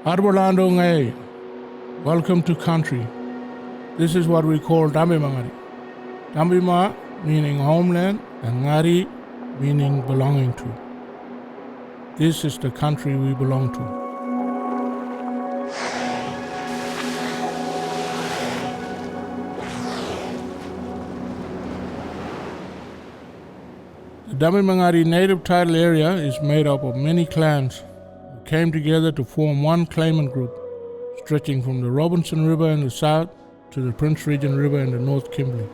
Arbolandongai, welcome to country. This is what we call Dambimangari. Dambima meaning homeland and Ngari meaning belonging to. This is the country we belong to. The Dambimangari native title area is made up of many clans who came together to form one claimant group, stretching from the Robinson River in the south to the Prince Regent River in the North Kimberley.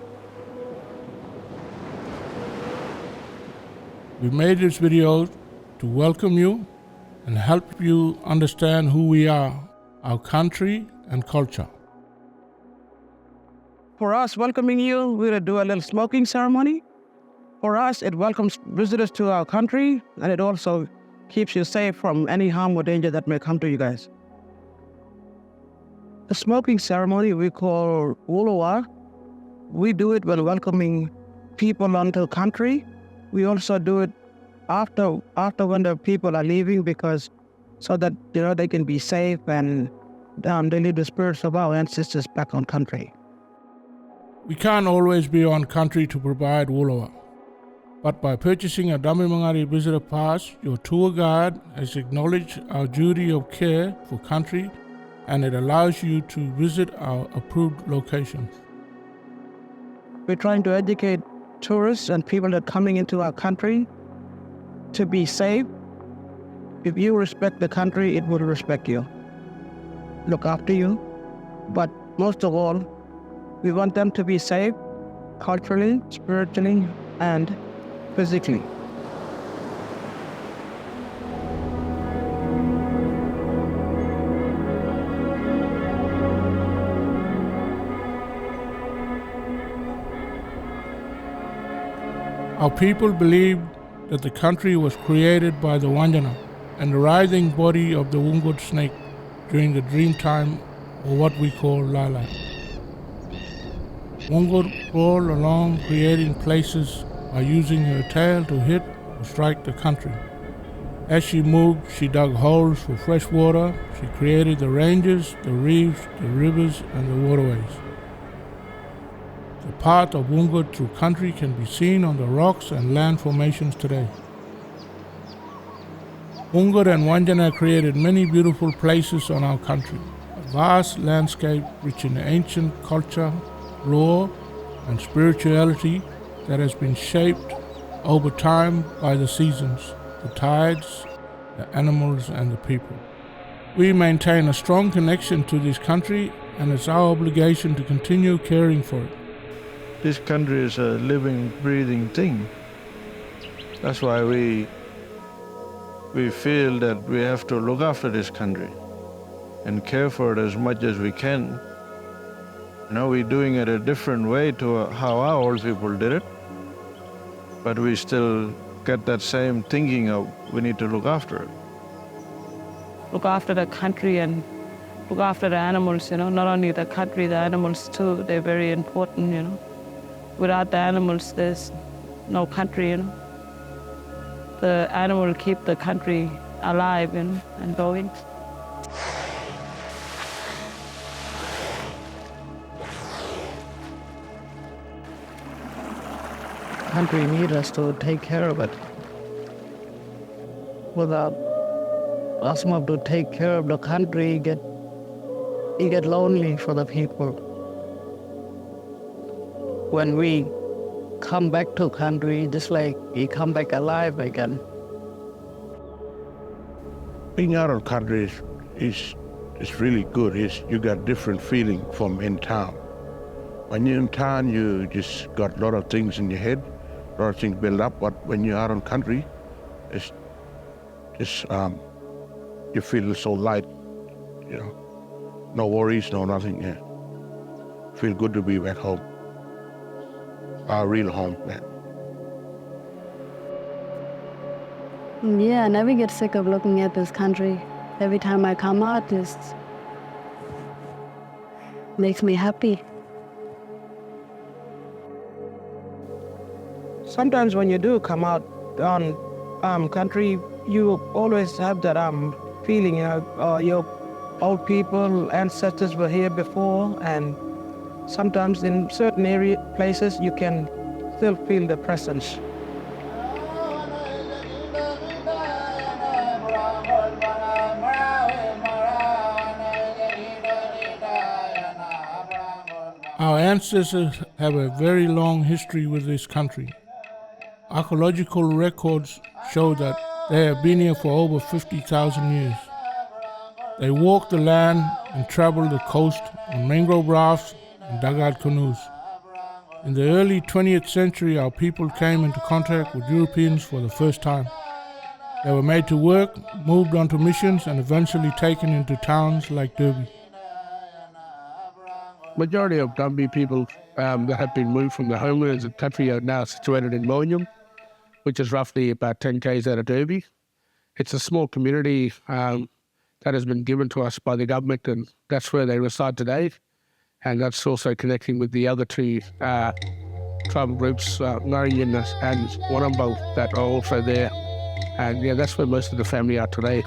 We made this video to welcome you and help you understand who we are, our country and culture. For us, welcoming you, we're going to do a little smoking ceremony. For us, it welcomes visitors to our country, and it also keeps you safe from any harm or danger that may come to you guys. The smoking ceremony we call Wolowa. We do it when welcoming people onto the country. We also do it after when the people are leaving, because so that they can be safe and they leave the spirits of our ancestors back on country. We can't always be on country to provide Wolowa, but by purchasing a Dambimangari visitor pass, your tour guide has acknowledged our duty of care for country, and it allows you to visit our approved locations. We're trying to educate tourists and people that are coming into our country to be safe. If you respect the country, it will respect you, look after you. But most of all, we want them to be safe culturally, spiritually, and physically. Our people believe that the country was created by the Wandjina and the writhing body of the Wungod snake during the dream time, or what we call Lala. Wungod crawled along creating places by using her tail to hit or strike the country. As she moved, she dug holes for fresh water. She created the ranges, the reefs, the rivers, and the waterways. The path of Wungod through country can be seen on the rocks and land formations today. Wungod and Wandjina created many beautiful places on our country, a vast landscape rich in ancient culture, lore, and spirituality that has been shaped over time by the seasons, the tides, the animals, and the people. We maintain a strong connection to this country, and it's our obligation to continue caring for it. This country is a living, breathing thing. That's why we feel that we have to look after this country and care for it as much as we can. We're doing it a different way to how our old people did it, but we still get that same thinking of we need to look after it. Look after the country and look after the animals, not only the country, the animals too, they're very important, Without the animals, there's no country, The animal keep the country alive and going. Country needs us to take care of it. Without us to take care of the country, it get lonely for the people. When we come back to country, just like we come back alive again. Being out of country is really good. You got different feeling from in town. When you're in town, you just got a lot of things in your head, a lot of things build up. But when you're out on country, it's just you feel so light, no worries, no nothing. Yeah, feel good to be back home. Our real home, man. Yeah, I never get sick of looking at this country. Every time I come out, it just makes me happy. Sometimes when you do come out on country, you always have that feeling, old people, ancestors were here before, and sometimes in certain places you can still feel the presence. Our ancestors have a very long history with this country. Archaeological records show that they have been here for over 50,000 years. They walked the land and traveled the coast on mangrove rafts and dugout canoes. In the early 20th century, our people came into contact with Europeans for the first time. They were made to work, moved onto missions, and eventually taken into towns like Derby. Majority of Dambi people that have been moved from the homelands of the country are now situated in Wandjina, which is roughly about 10 k's out of Derby. It's a small community that has been given to us by the government, and that's where they reside today. And that's also connecting with the other two tribal groups, Wandjina and Wandjina, that are also there. And yeah, that's where most of the family are today.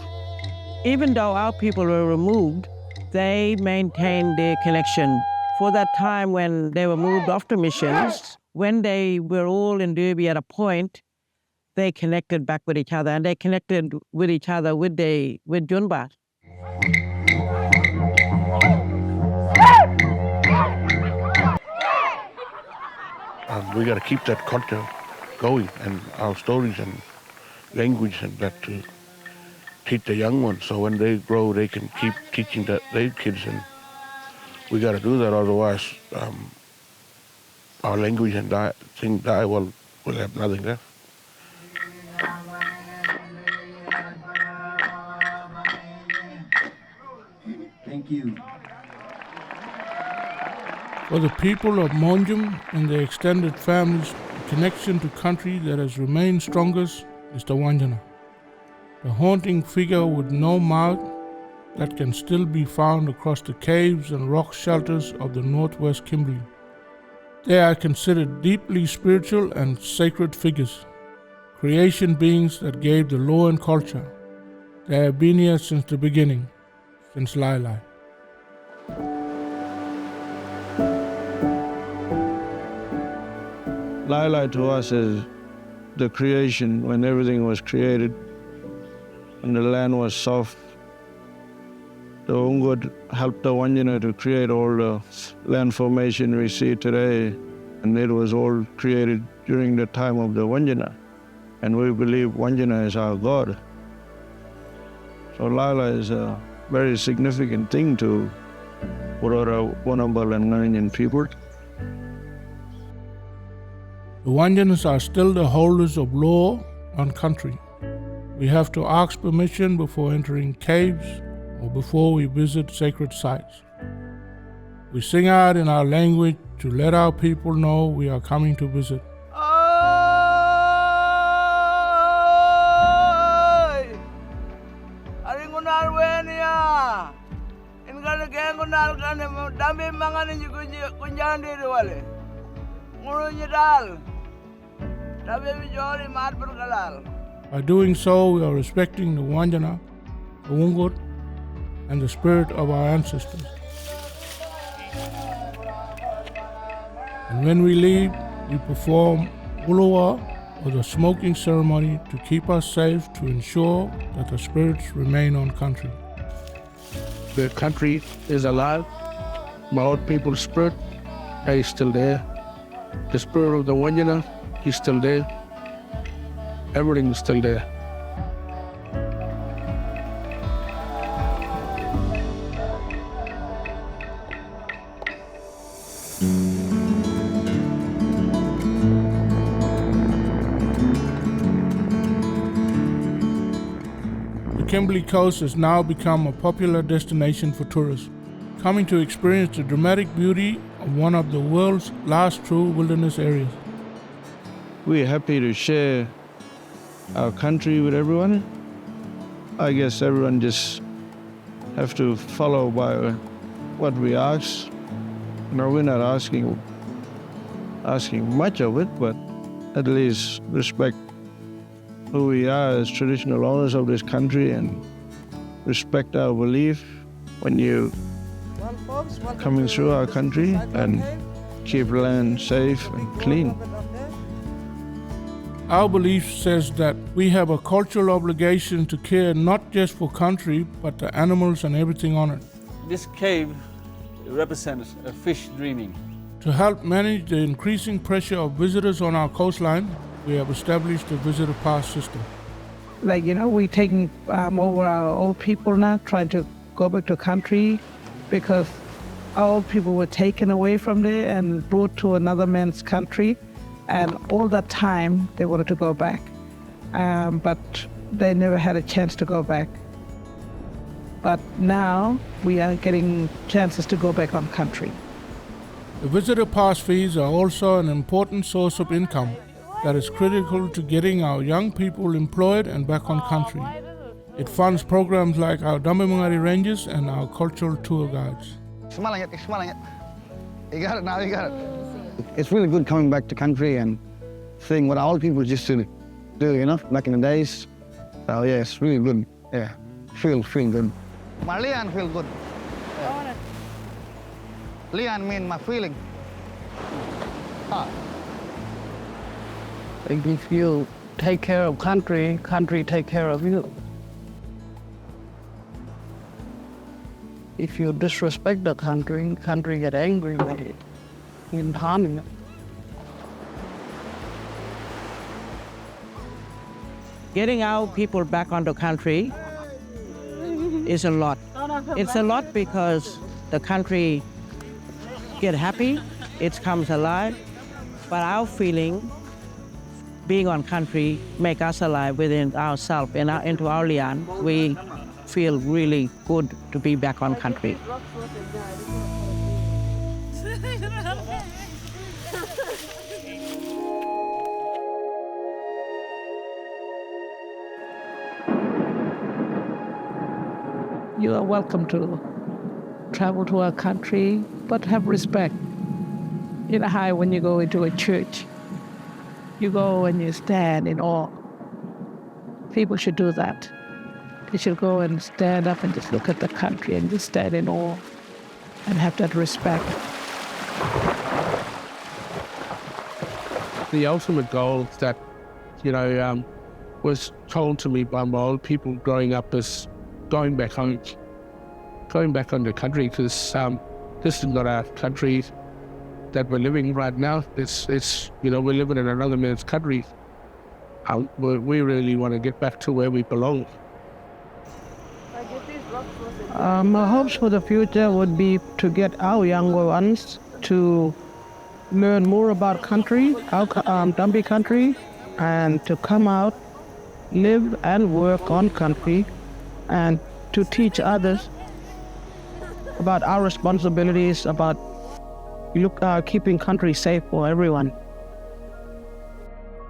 Even though our people were removed, they maintained their connection. For that time when they were moved off the missions, when they were all in Derby at a point, they connected back with each other, and they connected with each other with Junba. We got to keep that culture going, and our stories and language and that to teach the young ones, so when they grow they can keep teaching their kids, and we got to do that, otherwise our language and we'll have nothing left. Thank you. For the people of Wandjina and their extended families, the connection to country that has remained strongest is the Wandjina, the haunting figure with no mouth that can still be found across the caves and rock shelters of the northwest Kimberley. They are considered deeply spiritual and sacred figures, creation beings that gave the law and culture. They have been here since the beginning, since Lai. Lai to us is the creation, when everything was created, when the land was soft. The Ungud helped the Wandjina to create all the land formation we see today, and it was all created during the time of the Wandjina. And we believe Wandjina is our God. So Lila is a very significant thing to Wurara, Wandjina and Ngarian people. The Wandjinas are still the holders of law on country. We have to ask permission before entering caves or before we visit sacred sites. We sing out in our language to let our people know we are coming to visit. By doing so, we are respecting the Wandjina, the Wungut, and the spirit of our ancestors. And when we leave, we perform Uluwa, or the smoking ceremony, to keep us safe, to ensure that the spirits remain on country. The country is alive. My old people's spirit is still there. The spirit of the Wandjina is still there. Everything is still there. The Kimberley coast has now become a popular destination for tourists, coming to experience the dramatic beauty of one of the world's last true wilderness areas. We're happy to share our country with everyone. I guess everyone just have to follow by what we ask. We're not asking much of it, but at least respect who we are as traditional owners of this country and respect our belief when you coming through our country and keep land safe and clean. Our belief says that we have a cultural obligation to care not just for country, but the animals and everything on it. This cave represents a fish dreaming. To help manage the increasing pressure of visitors on our coastline, we have established a visitor pass system. Like, we're taking over our old people now, trying to go back to country because our old people were taken away from there and brought to another man's country. And all that time, they wanted to go back. But they never had a chance to go back. But now we are getting chances to go back on country. The visitor pass fees are also an important source of income that is critical to getting our young people employed and back on country. It funds programs like our Dambimangari Rangers and our cultural tour guides. Smiling it. You got it now, you got it. It's really good coming back to country and seeing what our old people used to do, back in the days. So yeah, it's really good. Yeah, feel good. My lian feel good. Yeah. Lian mean my feeling. If you take care of country, country take care of you. If you disrespect the country, country get angry with it, in harming it. Getting our people back onto country is a lot. It's a lot because the country get happy, it comes alive, but our feeling being on country make us alive within ourselves and into our lian. We feel really good to be back on country. You are welcome to travel to our country, but have respect. How when you go into a church, you go and you stand in awe. People should do that. They should go and stand up and just look at the country and just stand in awe and have that respect. The ultimate goal that, was told to me by my old people growing up is going back home, going back on the country, because this is not our country that we're living right now. It's we're living in another man's country. We really want to get back to where we belong. My hopes for the future would be to get our younger ones to learn more about country, our Dambi country, and to come out, live and work on country, and to teach others about our responsibilities, about keeping country safe for everyone.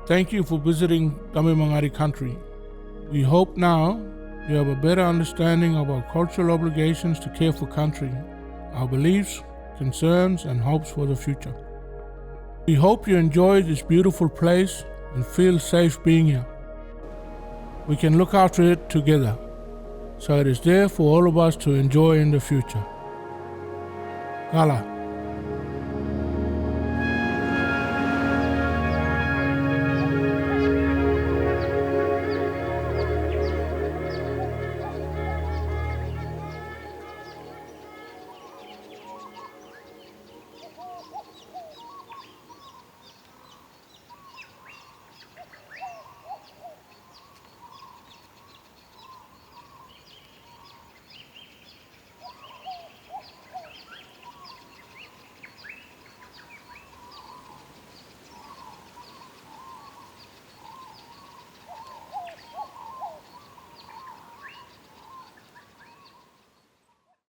Thank you for visiting Dambimangari country. We hope now you have a better understanding of our cultural obligations to care for country, our beliefs, concerns, and hopes for the future. We hope you enjoy this beautiful place and feel safe being here. We can look after it together, so it is there for all of us to enjoy in the future. Gala.